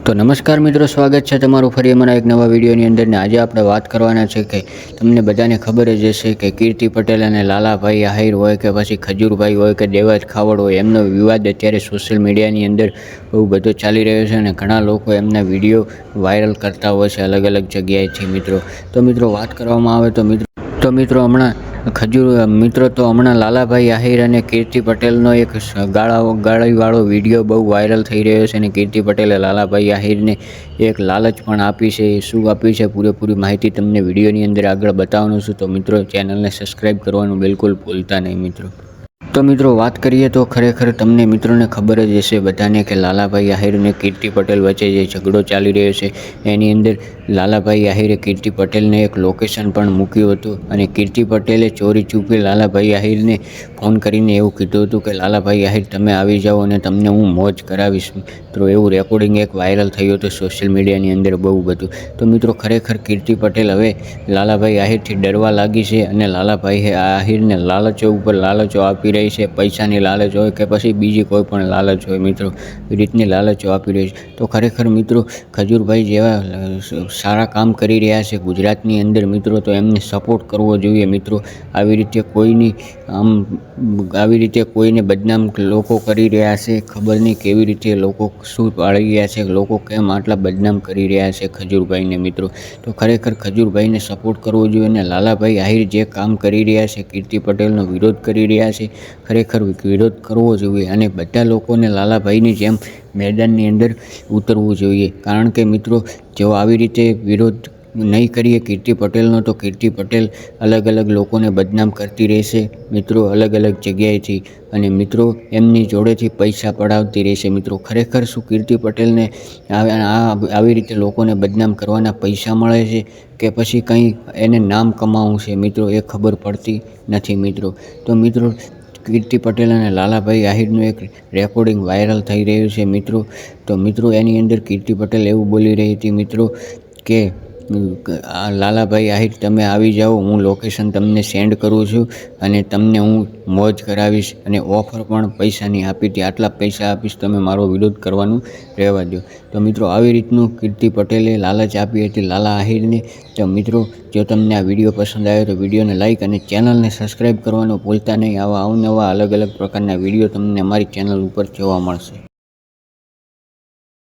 તો નમસ્કાર મિત્રો, સ્વાગત છે તમારું ફરી અમારા એક નવા વિડીયોની અંદર. ને આજે આપણે વાત કરવાના છે કે તમને બધાને ખબર જ હશે કે કીર્તિ પટેલ અને લાલાભાઈ આહિર હોય કે પછી ખજૂરભાઈ હોય કે દેવાજ ખાવડ હોય, એમનો વિવાદ અત્યારે સોશિયલ મીડિયાની અંદર બહુ બધો ચાલી રહ્યો છે અને ઘણા લોકો એમના વિડીયો વાયરલ કરતા હોય છે અલગ અલગ જગ્યાએથી મિત્રો. તો મિત્રો વાત કરવામાં આવે તો મિત્રો હમણાં લાલાભાઈ આહિર અને કીર્તિ પટેલનો એક ગાળીવાળો વિડીયો બહુ વાયરલ થઈ રહ્યો છે અને કીર્તિ પટેલે લાલાભાઈ આહિરને એક લાલચ પણ આપી છે. શું આપી છે પૂરેપૂરી માહિતી તમને વિડીયોની અંદર આગળ બતાવવાનું છું. તો મિત્રો ચેનલને સબસ્ક્રાઈબ કરવાનું બિલકુલ ભૂલતા નહીં મિત્રો. તો મિત્રો વાત કરીએ તો ખરેખર તમને મિત્રોને ખબર જ હશે બધાને કે લાલાભાઈ આહિર અને કીર્તિ પટેલ વચ્ચે જે ઝઘડો ચાલી રહ્યો છે એની અંદર લાલાભાઈ આહિરે કીર્તિ પટેલને એક લોકેશન પણ મૂક્યું હતું અને કીર્તિ પટેલે ચોરી ચૂપી લાલાભાઈ આહિરને ફોન કરીને એવું કીધું હતું કે લાલાભાઈ આહિર તમે આવી જાઓ અને તમને હું મોજ કરાવીશ મિત્રો. એવું રેકોર્ડિંગ એક વાયરલ થયું હતું સોશિયલ મીડિયાની અંદર બહુ બધું. તો મિત્રો ખરેખર કીર્તિ પટેલ હવે લાલાભાઈ આહિરથી ડરવા લાગી છે અને લાલાભાઈ આહિરને લાલચો ઉપર લાલચો આપી રહી છે. પૈસાની લાલચ હોય કે પછી બીજી કોઈ પણ લાલચ હોય મિત્રો, એ રીતની લાલચો આપી રહી છે. તો ખરેખર મિત્રો ખજૂરભાઈ જેવા સારા કામ કરી રહ્યા છે ગુજરાતની અંદર મિત્રો, તો એમને સપોર્ટ કરવો જોઈએ મિત્રો. આવી રીતે કોઈને બદનામ લોકો કરી રહ્યા છે. ખબર નહીં કેવી રીતે લોકો શું પાડી રહ્યા છે, લોકો કેમ આટલા બદનામ કરી રહ્યા છે ખજૂરભાઈને મિત્રો. તો ખરેખર ખજૂરભાઈને સપોર્ટ કરવો જોઈએ અને લાલાભાઈ આહિર જે કામ કરી રહ્યા છે, કીર્તિ પટેલનો વિરોધ કરી રહ્યા છે, ખરેખર વિરોધ કરવો જોઈએ અને બધા લોકોને લાલાભાઈની જેમ મેદાનની અંદર ઉતરવું જોઈએ. કારણ કે મિત્રો જો આવી રીતે વિરોધ નહીં કરીએ કીર્તિ પટેલનો તો કીર્તિ પટેલ અલગ અલગ લોકોને બદનામ કરતી રહેશે મિત્રો, અલગ અલગ જગ્યાએથી, અને મિત્રો એમની જોડેથી પૈસા પડાવતી રહેશે મિત્રો. ખરેખર શું કીર્તિ પટેલને આવી રીતે લોકોને બદનામ કરવાના પૈસા મળે છે કે પછી કંઈ એને નામ કમાવું છે મિત્રો, એ ખબર પડતી નથી મિત્રો. તો મિત્રો કીર્તિ પટેલ અને લાલાભાઈ આહિરનું એક રેકોર્ડિંગ વાયરલ થઈ રહ્યું છે મિત્રો. તો મિત્રો એની અંદર કીર્તિ પટેલ એવું બોલી રહી હતી મિત્રો કે લાલાભાઈ આહિર તમે આવી જાઓ, હું લોકેશન તમને સેન્ડ કરું છું અને તમને હું મોજ કરાવીશ અને ઓફર પણ પૈસાની આપી હતી, આટલા પૈસા આપીશ, તમે મારો વિરોધ કરવાનું રહેવા દો. તો મિત્રો આવી રીતનું કીર્તિ પટેલે લાલચ આપી હતી લાલા આહિરને. તો મિત્રો જો તમને આ વિડીયો પસંદ આવ્યો તો વિડીયોને લાઇક અને ચેનલને સબસ્ક્રાઈબ કરવાનું ભૂલતા નહીં. આવા અવનવા અલગ અલગ પ્રકારના વિડીયો તમને અમારી ચેનલ ઉપર જોવા મળશે.